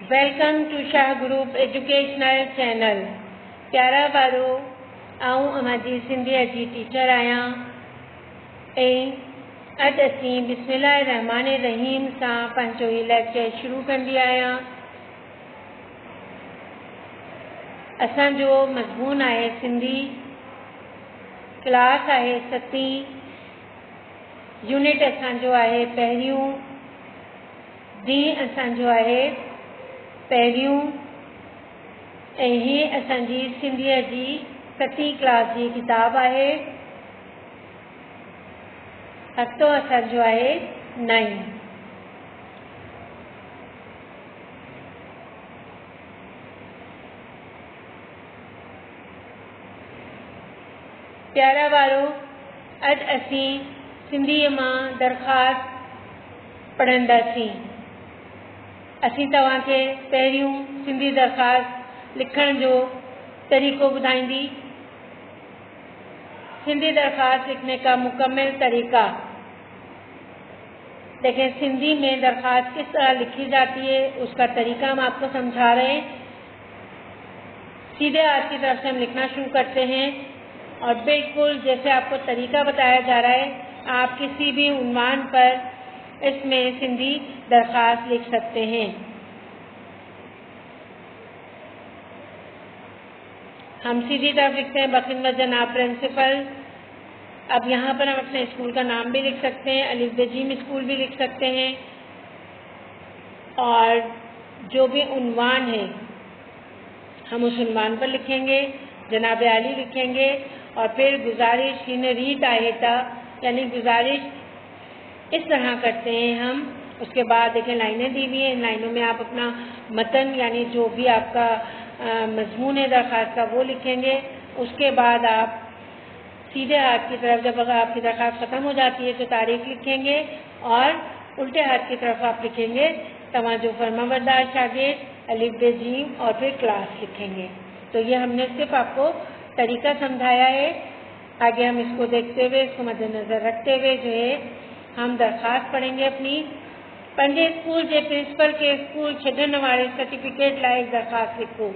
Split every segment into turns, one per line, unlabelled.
Welcome to Shah group educational channel. प्यारा बारो आऊं अमाजी सिंधी जी टीचर आया अज असी बिस्मिल्लाहिर्रहमानिर्रहीम से पंहिंजो ही लेक्चर शुरू कंदी आया। असांजो मज़मून है सिंधी, क्लास है 7वीं, यूनिट असांजो है पहिरियों, ॾींहुं असांजो है पहिरियों, ही असांजी सिंधीअ जी 7वीं क्लास की किताब है। हफ़्तो असांजो है 9। प्यारा वारो अज असी सिंधी मां दरख़्वास्त पढ़ंदासीं। असी तव्हांखे पहिरियों सिंधी दरख़्वास्त लिखण जो तरीक़ो ॿुधाईंदी। सिंधी दरख़्वास्त लिखने का मुकम्मल तरीका। देखें, सिंधी में दरख़्वास्त किस तरह लिखी जाती है उसका तरीका हम आपको समझा रहे हैं। सीधे हाथ की तरफ से हम लिखना शुरू करते हैं और बिल्कुल जैसे आपको तरीका बताया जा रहा है, आप किसी भी उन्वान पर इसमें सिंधी दरख़्वास्त लिख सकते हैं। हम सीधी तरफ लिखते हैं बखिदमत जनाब प्रिंसिपल। अब यहाँ पर हम अपने स्कूल का नाम भी लिख सकते हैं, अलिफ बे जीम स्कूल भी लिख सकते हैं, और जो भी उन्वान है हम उस उन्वान पर लिखेंगे, जनाब आली लिखेंगे, और फिर गुजारिश हिन रीत आहे ता, यानी गुजारिश इस तरह करते हैं हम। उसके बाद देखें लाइनें दी हुई हैं, इन लाइनों में आप अपना मतन यानी जो भी आपका मजमून है दरख्वास्त का वो लिखेंगे। उसके बाद आप सीधे हाथ की तरफ जब अगर आपकी दरख्वास्त ख़त्म हो जाती है तो तारीख लिखेंगे, और उल्टे हाथ की तरफ आप लिखेंगे तवज्जो फरमाबरदार शागिर्द, अलिफ बे जीम, और फिर क्लास लिखेंगे। तो ये हमने सिर्फ आपको तरीका समझाया है। आगे हम इसको देखते हुए, इसको मद्देनजर रखते हुए जो है हम दरख्वास्त पढ़ेंगे अपनी। पंहिंजे स्कूल के प्रिंसिपल के स्कूल छॾण वारे सर्टिफिकेट लाइ दरख्वास्त लिखो।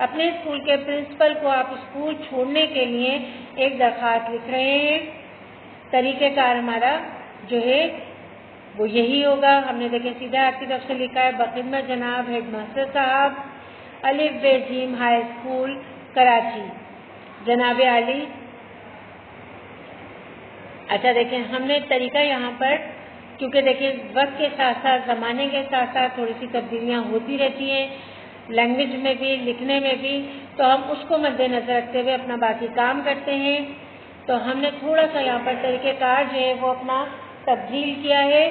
अपने स्कूल के प्रिंसिपल को आप स्कूल छोड़ने के लिए एक दरख्वास्त लिख रहे हैं। तरीक़ेकार हमारा जो है वो यही होगा। हमने देखें सीधा हाथ की तरफ से लिखा है बखिदमत जनाब हेडमास्टर साहब, अलिफ बे जीम हाई स्कूल कराची, जनाब आली। अच्छा, देखें हमने तरीका यहाँ पर, क्योंकि देखें वक्त के साथ साथ ज़माने के साथ साथ थोड़ी सी तब्दीलियाँ होती रहती हैं, लैंग्वेज में भी लिखने में भी, तो हम उसको मद्देनजर रखते हुए अपना बाकी काम करते हैं। तो हमने थोड़ा सा यहाँ पर तरीक़ेकार जो है वो अपना तब्दील किया है।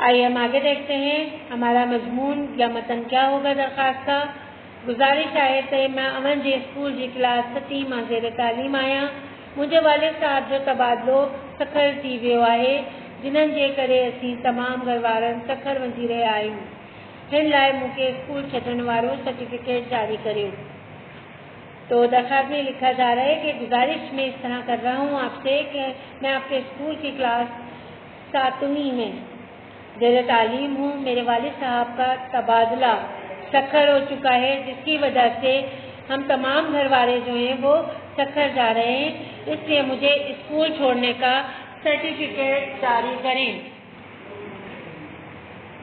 आइए हम आगे देखते हैं हमारा मजमून या मतन क्या होगा दरख्वास्त का। गुजारिश आहे त मैं अमन जे स्कूल जी क्लास 7वीं मां ज़ेर तालीम आहियां। मुंहिंजे वालिद साहब जो तबादलो सखर थी वियो आहे, जिन्हनि जे करे असीं तमामु घर वारनि सखर वञी रहिया आहियूं। हिन लाइ मूंखे स्कूल छॾण वारो सर्टिफिकेट जारी करियो। तो दरख्वास्त में लिखा जा रहा है कि गुजारिश में इस तरह कर रहा हूँ आपसे कि मैं आपके स्कूल की क्लास 7वीं में ज़ेर तालीम हूँ। मेरे वालिद साहब का तबादला सखर हो चुका है, जिसकी वजह से हम तमाम घर वाले जो हैं वो सखर जा रहे हैं, इसलिए मुझे स्कूल छोड़ने का सर्टिफिकेट जारी करें।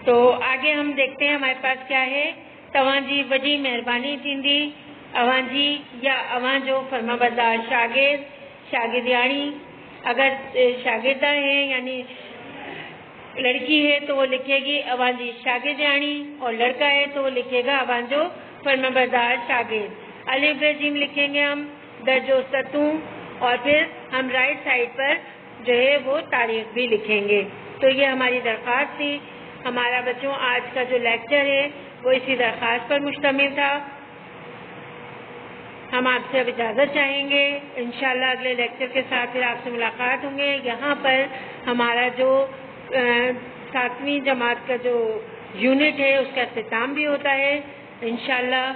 तो आगे हम देखते हैं हमारे पास क्या है। तव्हांजी वॾी महिरबानी थींदी, अवांजी या अवां जो फरमाबरदार शागिर्द, शागिर्दियाणी। अगर शागिर्दा है यानी लड़की है तो वो लिखेगी अवांजी शागिर्दियाणी, और लड़का है तो वो लिखेगा अवां जो फरमाबरदार शागिर्द। अलिफ बे जीम लिखेंगे हम, दर्जो 7वीं, और फिर हम राइट साइड पर जो है वो तारीख भी लिखेंगे। तो ये हमारी दरख्वास्त थी। हमारा बच्चों आज का जो लेक्चर है वो इसी दरख्वास्त पर मुश्तमिल था। हम आपसे अब इजाज़त चाहेंगे। इंशाअल्लाह अगले लेक्चर के साथ फिर आपसे मुलाकात होंगे। यहाँ पर हमारा जो 7वीं जमात का जो यूनिट है उसका इख्तिताम भी होता है। इंशाअल्लाह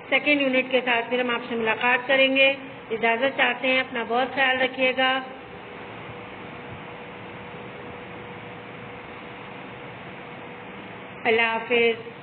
सेकेंड यूनिट के साथ फिर हम आपसे मुलाकात करेंगे। इजाज़त चाहते हैं, अपना बहुत ख्याल रखिएगा। अल्लाह हाफिज़।